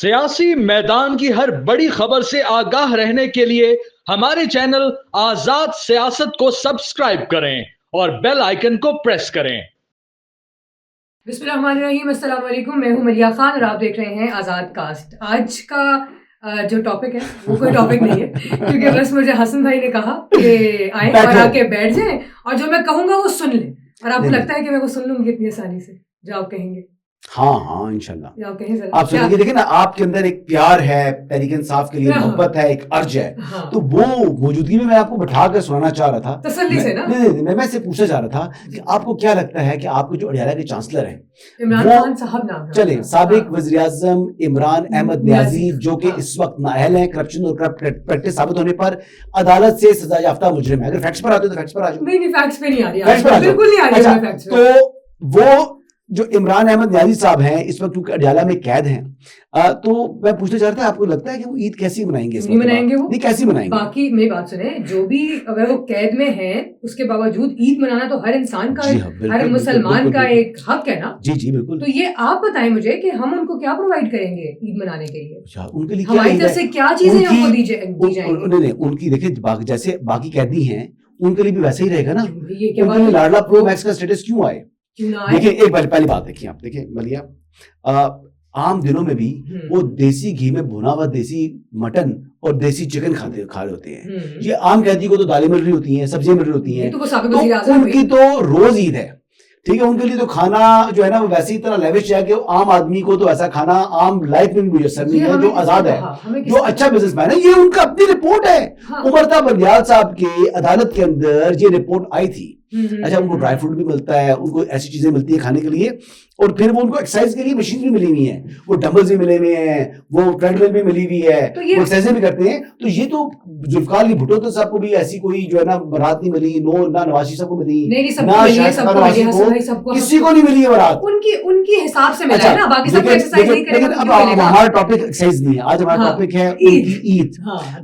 सियासी मैदान की हर बड़ी खबर से आगाह रहने के लिए हमारे चैनल आजाद सियासत को सब्सक्राइब करें और बेल आइकन को प्रेस करें। बिस्मिल्लाहिर्रहमानिर्रहीम, अस्सलाम वालेकुम। मैं हूं मलिया खान और आप देख रहे हैं आज़ाद कास्ट। आज का जो टॉपिक है वो कोई टॉपिक नहीं है क्योंकि बस मुझे हसन भाई ने कहा कि आए और आके बैठ जाएं और जो मैं कहूंगा वो सुन लें। और आपको लगता है कि मैं वो सुन लूंगी इतनी आसानी से जो आप कहेंगे? हाँ इंशाल्लाह आप आप सुनेंगे। देखिए ना, आपके अंदर एक प्यार है तहरीक इंसाफ के लिए, मोहब्बत है, एक अर्ज है। तो वो मौजूदगी में मैं आपको बैठा कर सुनाना चाह रहा था तसल्ली से ना। नहीं, मैं से पूछना चाह रहा था कि आपको क्या लगता है कि आपके जो अडयाला के चांसलर हैं इमरान खान साहब नाम है, चले साबिक वज़ीर आज़म इमरान अहमद न्याजी, जो कि इस वक्त नाअहल हैं करप्शन और करप्ट प्रैक्टिस साबित होने पर अदालत से सजा याफ्ता मुजरिम है। अगर फैक्ट्स पर आते हो तो फैक्ट्स पर आ जाओ। नहीं फैक्ट्स पे नहीं आ रही, बिल्कुल नहीं आ रही। अच्छा, तो वो जो इमरान अहमद न्याजी साहब हैं इस वक्त क्योंकि अडयाला में कैद हैं, तो मैं पूछना चाह रहा था, आपको लगता है कि वो ईद कैसी मनाएंगे? नहीं मनाएंगे, वो नहीं कैसी मनाएंगे? बाकी मेरी बात सुने, जो भी अगर वो कैद में हैं उसके बावजूद ईद मनाना तो हर इंसान का, हर मुसलमान का एक हक है ना। जी बिल्कुल। तो ये आप बताएं मुझे कि हम उनको क्या प्रोवाइड करेंगे ईद मनाने के लिए? अच्छा, उनके लिए हमारी तरफ से क्या चीजें हमको दी जाएंगी? नहीं, उनकी देखिए जैसे बाकी कैदी हैं उनके लिए भी वैसे ही रहेगा ना। ये क्या बात है? लाडला प्रो मैक्स का स्टेटस क्यों आए? देखिए, एक पहली बात देखिए, आप देखिए मलिया, आम दिनों में भी वो देसी घी में भुना हुआ देसी मटन और देसी चिकन खा रहे होते हैं। ये आम कैदी को तो दालें मिल रही होती हैं, सब्जियां मिल रही होती हैं, तो उनकी तो रोज ईद है। ठीक है, उनके लिए तो खाना जो है ना वो वैसे ही तरह लेविश है कि आम आदमी को तो ऐसा खाना आम लाइफ में भी मुयसर नहीं है। जो आजाद है, जो अच्छा बिजनेसमैन है, ये उनका अपनी रिपोर्ट है। उमरता बंदियाल साहब के अदालत के अंदर ये रिपोर्ट आई थी। अच्छा, उनको ड्राई फ्रूट भी मिलता है, उनको ऐसी चीजें मिलती है खाने के लिए, और फिर वो उनको एक्सरसाइज के लिए मशीन भी मिली हुई है, वो डंबल्स भी मिले हुए हैं, वो ट्रेडमिल भी मिली हुई है, वो एक्सरसाइज भी करते हैं। तो ये तो जुल्फिकार अली भुट्टो तो साहब को भी ऐसी कोई जो है ना बारात नहीं मिली, ना नवाज शरीफ को मिली, ना किसी को नहीं मिली है बारात। उनकी हिसाब से मिला है ना, बाकी सबको एक्सरसाइज नहीं करेगा। अब हमारा टॉपिक एक्सरसाइज नहीं है, आज हमारा टॉपिक है ईद।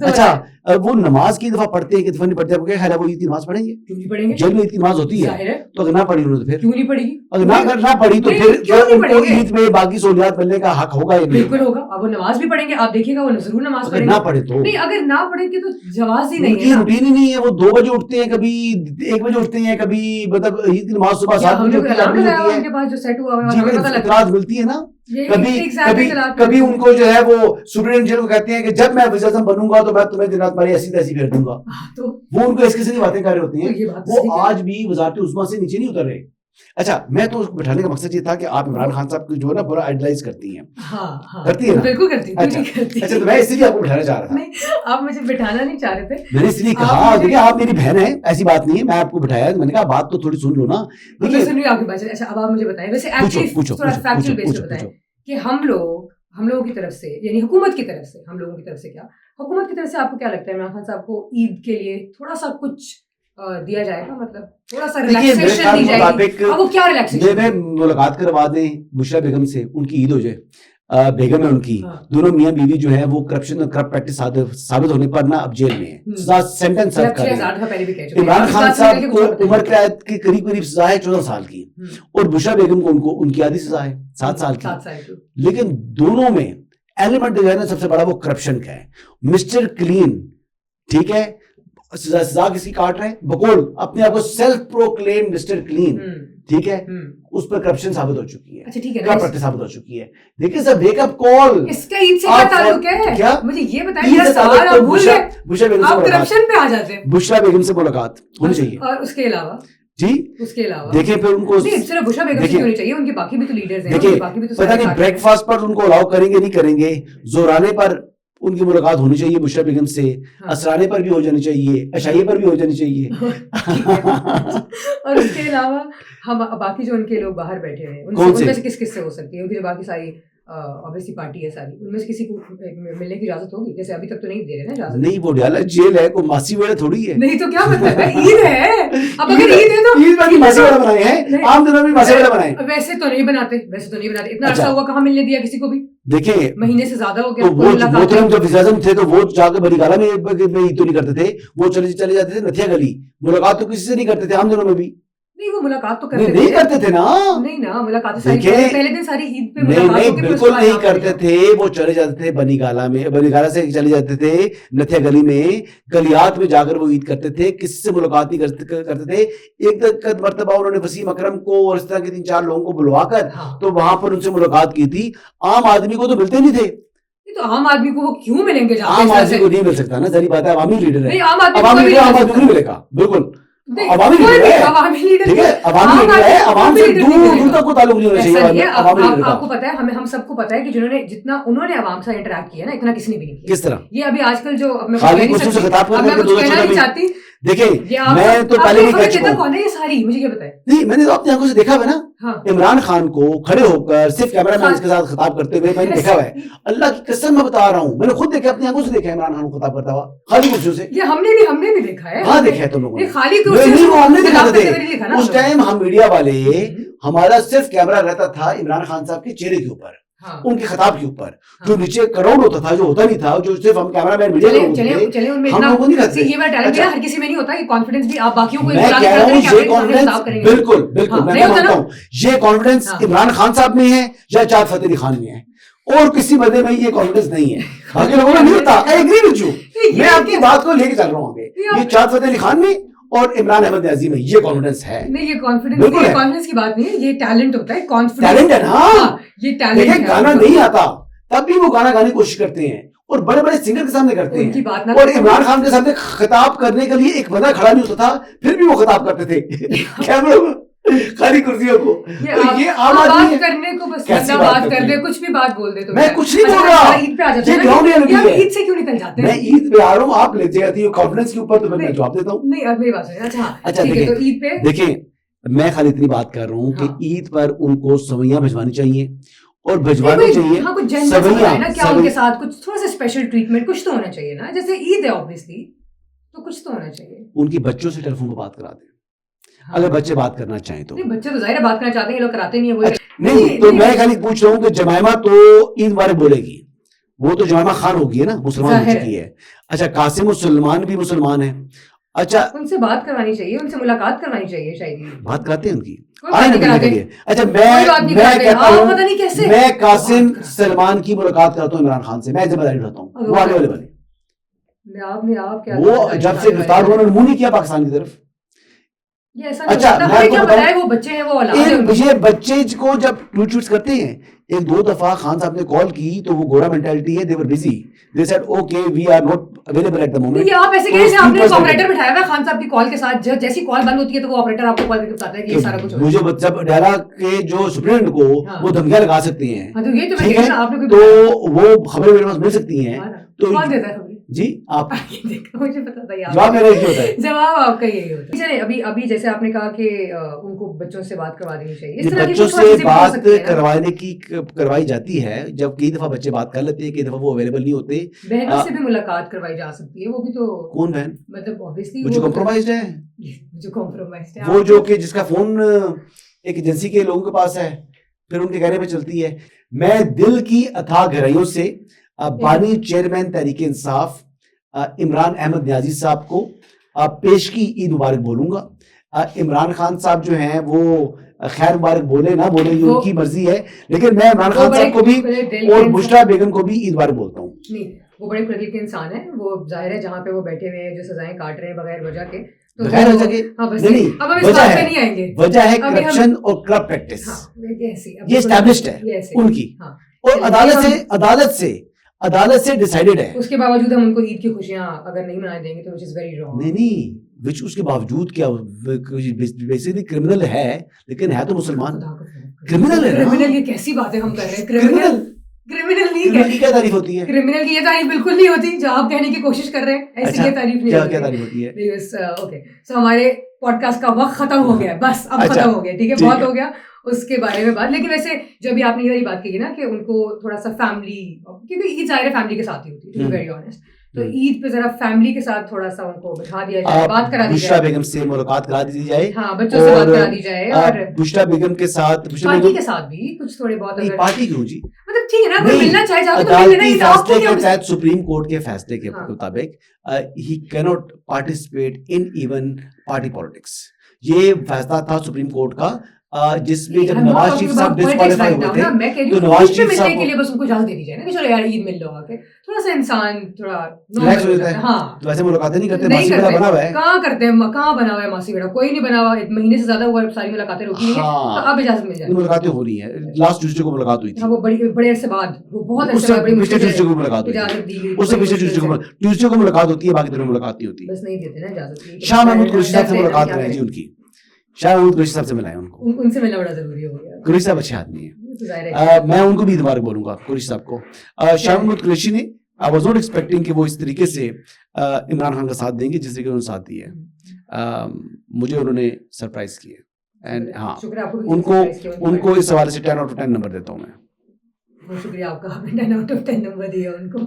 अच्छा, वो नमाज की दफा पढ़ते हैं कि दफा नहीं पढ़ते, आपको क्या ख्याल है वो ईद की नमाज पढ़ेंगे? क्यों नहीं पढ़ेंगे? जेल में ईद की नमाज होती है, तो अगर ना पढ़ी उन्होंने तो फिर क्यों नहीं पढ़ेगी? अगर ना पढ़ी तो फिर उनको ईद में बाकी सहूलियात मिलने का हक होगा या नहीं? बिल्कुल होगा। अब वो नमाज भी पढ़ेंगे, आप देखिएगा वो जरूर नमाज पढ़ेंगे। ना पढ़े तो नहीं, अगर ना पढ़ेंगे तो जवाब ही नहीं है, रूटीन ही नहीं है। वो 2 बजे उठते हैं, कभी 1 बजे उठते हैं, कभी मतलब ईद की नमाज सुबह 7 बजे होती है, उनके पास जो सेट हुआ है मिलती है ना। कभी उनको जो है वो सुप्रीम को कहते हैं कि जब मैं वज़ीर आज़म बनूंगा तो मैं तुम्हें दिन रात मारी ऐसी तैसी फेर दूंगा। तो वो उनको इस किस्म की बातें कर रहे होते हैं। वो आज भी वज़ारत उस्मा से नीचे नहीं उतर रहे। अच्छा, मैं तो उसको बैठाने का मकसद ये था कि आप इमरान खान साहब को जो है ना पूरा आइडलाइज करती हैं। करती है ना? बिल्कुल करती है। अच्छा, तो मैं इसलिए आपको बैठाना चाह रहा था। नहीं, आप मुझे बैठाना नहीं चाह रहे थे। मैंने इसलिए कहा, देखिए आप मेरी बहन है, ऐसी बात नहीं है, मैं आपको बैठाया, मैंने कहा बात तो थोड़ी सुन लो ना। देखिए, सुन रही आपकी बात। अच्छा, अब आप मुझे बताएं, वैसे एक्चुअली थोड़ा फैक्चुअल बेस पे बताएं कि हम लोगों की तरफ से, यानी हुकूमत की तरफ से, हम लोगों की तरफ से क्या, हुकूमत की तरफ से आपको क्या लगता है इमरान खान साहब को ईद के लिए थोड़ा सा कुछ दिया जाएगा? मतलब थोड़ा सा रिलैक्सेशन दी जाएगी? अब वो क्या रिलैक्सेशन? मैं मुलाकात करवा दें बुशरा बेगम से, उनकी ईद हो जाए। बेगम है उनकी, दोनों मियां बीवी जो है वो करप्शन और करप्ट प्रैक्टिस साबित होने पर ना अब जेल में है, सेंटेंस सर्व कर रहे हैं। इमरान खान साहब को उम्र कैद की करीब सजा है 14 साल की, और बुशरा बेगम को उनकी आधी सजा है 7 साल की। लेकिन दोनों में एलिमेंट जो है ना सबसे बड़ा वो करप्शन का है। मिस्टर क्लीन, ठीक है, सजा किसकी काट रहे हैं? बकौल अपने आप को सेल्फ प्रोक्लेम मिस्टर क्लीन, ठीक है, उस पर करप्शन साबित हो चुकी है। अच्छा, ठीक है, करप्ट साबित हो चुकी है। देखिए सर, वेकअप कॉल। इसका ईद से क्या ताल्लुक है? क्या मुझे ये बताइए। बुशरा बेगम से करप्शन पे आ जाते हैं। बुशरा बेगम से मुलाकात होनी चाहिए। और उसके अलावा उसके अलावा देखिए फिर उनको सिर्फ बुशरा बेगम से होनी चाहिए, उनके बाकी भी तो लीडर्स हैं। देखिए, पता नहीं ब्रेकफास्ट पर उनको अलाउ करेंगे नहीं करेंगे, जोराने पर उनकी मुलाकात होनी चाहिए बुशरा बेगम से, असराने पर भी हो जानी चाहिए, अशाइये पर भी हो जानी चाहिए। और उसके अलावा हम बाकी जो उनके लोग बाहर बैठे हैं उनमें से किस से हो सकती है? उनकी जो बाकी सारी ऑब्वियसली पार्टी है सारी, उनमें से किसी को मिलने की इजाजत होगी? जैसे अभी तक तो नहीं दे रहे ना इजाजत। नहीं, वो डाला जेल है, कोई मासी वाला थोड़ी है। नहीं तो क्या मतलब है? ईद है। अब अगर ईद है तो ईद पर मासी वाला बनाए हैं, आम दिनों में मासी वाला बनाए। वैसे तो नहीं बनाते। इतना अच्छा हुआ कहाँ मिलने दिया किसी को भी? देखिए, महीने से ज्यादा हो गया। तो वो जब वज़ीर आज़म थे तो वो जाकर बड़ी गाला में ईद तो नहीं करते थे, वो चले जाते थे नथिया गली, मुलाकात तो किसी से नहीं करते थे आम दिनों में भी। नहीं वो मुलाकात तो करते नहीं करते थे ना, नहीं ना मुलाकात पहले दिन सारी ईद पे नहीं बिल्कुल नहीं करते थे। वो चले जाते थे बनीगाला से चले जाते थे नथिया गली में, गलियात में जाकर वो ईद करते थे, किसी से मुलाकात नहीं करते थे। एक मर्तबा उन्होंने वसीम अकरम को और इस तरह के 3-4 लोगों को बुलवाकर तो वहां पर उनसे मुलाकात की थी। आम आदमी को तो मिलते नहीं थे। तो आम आदमी को वो क्यों मिलेंगे? आम आदमी को नहीं मिल सकता ना, सारी बात है। अवामी लीडर है, आम आदमी को नहीं मिलेगा बिल्कुल। अवामी लीडर है, ठीक है, अवामी लीडर है, अवाम से दूर तक को ताल्लुक नहीं होना चाहिए। आपको पता है, हम सबको पता है कि जितना उन्होंने अवाम से इंटरेक्ट किया ना, इतना किसी ने भी नहीं किया। किस तरह? ये अभी आजकल जो मैं कुछ कहना नहीं चाहती। देखिए मैं तो पहले भी कह चुका हूं। कौन है ये सारी, मुझे क्या पता है? नहीं, मैंने तो अपनी आंखों से देखा है ना। हाँ। इमरान खान को खड़े होकर सिर्फ कैमरामैन के साथ खिताब करते हुए मैंने देखा है। अल्लाह की कसम मैं बता रहा हूँ, मैंने खुद देखा, अपनी आंखों से देखा इमरान खान को खिताब करता हुआ खाली कुर्सियों से। ये हमने भी देखा है। हाँ देखा है तुम लोगों ने। खाली कुर्सियों से हमने दिखाते थे उस टाइम। हम मीडिया वाले, हमारा सिर्फ कैमरा रहता था इमरान खान साहब के चेहरे के ऊपर, उनके खिताब के ऊपर। जो नीचे क्राउड होता था, जो होता नहीं था, जो सिर्फ हम कैमरामैन मीडिया लोग थे, हम लोगों नहीं करते। ये मेरा टैलेंट है, हर किसी में नहीं होता। ये कॉन्फिडेंस भी आप बाकियों को मैं कह रहा हूँ, ये कॉन्फिडेंस बिल्कुल मैं मानता हूँ, ये कॉन्फिडेंस इमरान खान साहब में है या चाँद फतेह अली खान में है, और किसी बंदे में ये कॉन्फिडेंस नहीं है। बाकी लोगों में नहीं होता। आई एग्री विद यू, मैं आपकी बात को लेके चल रहा हूँ आगे। ये चाँद फतेह अली खान में और इमरान अहमद न्याजी में ये कॉन्फिडेंस है। नहीं, ये कॉन्फिडेंस की बात नहीं है, ये टैलेंट होता है। कॉन्फिडेंस टैलेंट है ना, ये टैलेंट है। गाना नहीं आता तब भी वो गाना गाने की कोशिश करते हैं, और बड़े बड़े सिंगर के सामने करते हैं। और इमरान खान के सामने खिताब करने के लिए एक बंदा खड़ा नहीं होता था, फिर भी वो खिताब करते थे कैमरे में, खाली कुर्सियों को। ये आम आदमी करने को बस बात कर दे, कुछ भी बात बोल दे तो मैं कुछ नहीं बोल रहा। ईद पे आ जाते हैं, ईद से क्यों निकल जाते हैं? मैं ईद पे आ रहा हूँ, आप ले जाती हो कॉन्फिडेंस के ऊपर, तो मैं जवाब देता हूँ। नहीं, अब मेरी बात सुनिए। अच्छा ईद पे देखिए, मैं खाली इतनी बात कर रहा हूँ कि ईद पर उनको सवैयां भिजवानी चाहिए, और भिजवानी चाहिए। हाँ, कुछ सवैयां ना, क्या उनके साथ कुछ थोड़ा सा स्पेशल ट्रीटमेंट कुछ तो होना चाहिए ना। जैसे ईद है ऑब्वियसली, तो कुछ तो होना चाहिए। उनकी बच्चों से टेलीफोन पर बात करा दें, अगर बच्चे बात करना चाहें तो। नहीं, बच्चे तो जाहिर है बात करना चाहते हैं, ये लोग कराते नहीं है। वो नहीं, तो मैं खाली पूछ रहा हूँ कि जमाइमा तो ईद मुबारक बोलेगी, वो तो जमाइमा खान होगी है ना, मुसलमान हो चुकी है। अच्छा, कासिम और सलमान भी मुसलमान है। अच्छा, उनसे बात करवानी चाहिए, उनसे मुलाकात करवानी चाहिए। शायद बात कराते हैं उनकी। अच्छा, मैं कासिम सलमान की मुलाकात करता हूँ इमरान खान से, मैं जिम्मेदारी उठाता हूँ। वो आने वाले वो जब से गिरफ्तार हुआ, मुंह नहीं किया पाकिस्तान की तरफ। अच्छा, क्या बताया, वो बच्चे हैं, वो औलाद है। ये बच्चे को जब ट्वीट करते हैं, 1-2 दफा खान साहब ने कॉल की तो वो गोरा मेंटालिटी है, they were busy, they said okay we are not available at the moment. ये आप ऐसे कैसे, आपने ऑपरेटर बिठाया हुआ खान साहब की कॉल के साथ, जैसी कॉल बंद होती है तो वो ऑपरेटर आपको कॉल करके बताता है कि ये सारा कुछ हो रहा है। मुझे जब डायरा के जो सुप्रीटेंडेंट को वो धमकियां लगा सकती हैं, तो ये तो मैं कह रहा हूं, आपने तो वो खबरें मेरे पास मिल सकती हैं। तो कौन देता है खबरें? जी आप मुझे पता था, जवाब मेरा यही होता है। जवाब आपका यही होता है। चलिए, अभी जैसे आपने कहा कि उनको बच्चों से बात करवा देनी चाहिए, इस तरह की बच्चों से बात करवाई जाती है। जब कई दफा बच्चे बात कर लेते हैं, कई दफा वो अवेलेबल नहीं होते। बहनों से भी मुलाकात करवाई जा सकती है, वो भी तो। कौन बहन? मतलब ऑब्वियसली जो कॉम्प्रोमाइज्ड है, वो जो कि जिसका फोन एक एजेंसी के लोगों के पास है, फिर उनके कहने पे चलती है। मैं दिल की अथाह गहराइयों से बानी चेयरमैन तहरीक इंसाफ इमरान अहमद न्याजी साहब को पेश की ईद मुबारक बोलूंगा। इमरान खान साहब जो हैं वो खैर मुबारक बोले ना बोले, ये उनकी मर्जी है, लेकिन मैं इमरान खान साहब को भी और बुशरा बेगम को भी ईद मुबारक बोलता हूँ। नहीं, वो बड़े खुले दिल के इंसान है। वो जाहिर है जहाँ पे वो बैठे हुए हैं, जो सजाएं काट रहे हैं बगैर वजह के, तो वजह है करप्शन और करप्ट प्रैक्टिस, ये एस्टैब्लिश्ड है उनकी, और अदालत से डिसाइडेड है। उसके बावजूद हम उनको ईद की खुशियां अगर नहीं मनाने देंगे तो व्हिच इज वेरी रॉन्ग। नहीं, विच उसके बावजूद क्या बेसिकली क्रिमिनल है, लेकिन है तो मुसलमान। क्रिमिनल है, क्रिमिनल, ये कैसी बातें हम कर रहे हैं? क्रिमिनल क्रिमिनल की क्या तारीफ होती है? क्रिमिनल की ये तारीफ बिल्कुल नहीं होती जो आप कहने की कोशिश कर रहे हैं। ऐसी ये तारीफ नहीं होती। क्या तारीफ होती है? ओके, सो हमारे पॉडकास्ट का वक्त खत्म हो गया, बस अब खत्म हो गया, ठीक है, बहुत हो गया उसके बारे में बात। लेकिन वैसे जो अभी आपने इधर ही बात की ना कि उनको थोड़ा सा फैमिली, क्योंकि ईद जाहिर है फैमिली के साथ ही होती है, टू बी वेरी ऑनेस्ट, तो ईद पे जरा फैमिली के साथ थोड़ा सा उनको बिठा दिया जाए, बात करा दी जाए, बुशरा बेगम से मुलाकात करा दी जाए, हाँ, बच्चों से बात करा दी जाए, और बुशरा बेगम के साथ, पार्टी के साथ भी कुछ थोड़े बहुत, अगर पार्टी क्यों जी, मतलब ठीक है ना, कोई मिलना चाहे जाके तो मिलना ही। फैसले के तहत, सुप्रीम कोर्ट के फैसले के मुताबिक he can not participate in even party politics. ये फैसला था सुप्रीम कोर्ट का, जिसमें जब नवाज शरीफ साहब डिस्क्वालीफाई हुए थे, तो नवाज शरीफ साहब के लिए बस उनको इजाजत दे दी जाए ना कि चलो यार ईद मिल लो आके, थोड़ा सा इंसान थोड़ा रिलैक्स हो जाता है। हाँ, तो वैसे मुलाकातें नहीं करते, मासी बेड़ा बना हुआ है, कहाँ करते हैं, कहाँ बना हुआ है मासी बेड़ा, कोई नहीं बना हुआ, एक महीने से ज्यादा हुआ, सारी मुलाकातें रुकी हैं, तो अब इजाजत मिल जाए। मुलाकातें हो रही है, लास्ट ट्यूसडे को मुलाकात हुई थी, वो बड़े अरसे बाद, वो बहुत अरसे बाद, पिछले ट्यूसडे को मुलाकात हुई, उससे पिछले ट्यूसडे को मुलाकात होती है, बाकी दिनों मुलाकात नहीं होती, बस नहीं देते ना इजाजत। शाह महमूद कुरैशी साहब से मुलाकात करें जी उनकी, शाह महमूद कुरैशी साहब से मिलाएं उनको, उनसे मिलना बड़ा जरूरी हो गया। कुरैशी साहब अच्छे आदमी है, मैं उनको भी ईद मुबारक बोलूंगा कुरैशी साहब को। शाह महमूद कुरैशी ने, आई वाज नॉट एक्सपेक्टिंग कि वो इस तरीके से इमरान खान का साथ देंगे जिस तरीके उन्होंने साथ दिया, मुझे उन्होंने सरप्राइज किया, एंड हाँ उनको इस हवाले से 10 आउट ऑफ 10 नंबर देता हूँ मैं। बहुत शुक्रिया आपका, आपने 10 आउट ऑफ 10 नंबर दिया उनको,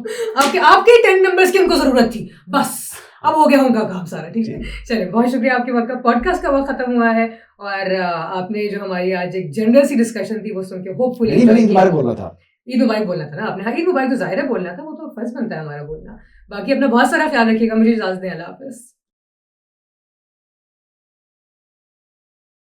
आपके 10 नंबर्स की उनको जरूरत थी, बस अब हो गया उनका काम सारा, ठीक है। चलिए बहुत शुक्रिया, आपके वक्त का पॉडकास्ट का वक्त खत्म हुआ है, और आपने जो हमारी आज एक जनरल सी डिस्कशन थी वो सुन के होपफुली ईद मुबारक बोलना था, ईद मुबारक बोलना था ना आपने, हाँ ईद मुबारक तो जाहिर है बोलना था, वो तो फर्ज बनता है हमारा बोलना। बाकी अपना बहुत सारा ख्याल रखिएगा, मुझे इजाजत दें, अल्लाह हाफिज़।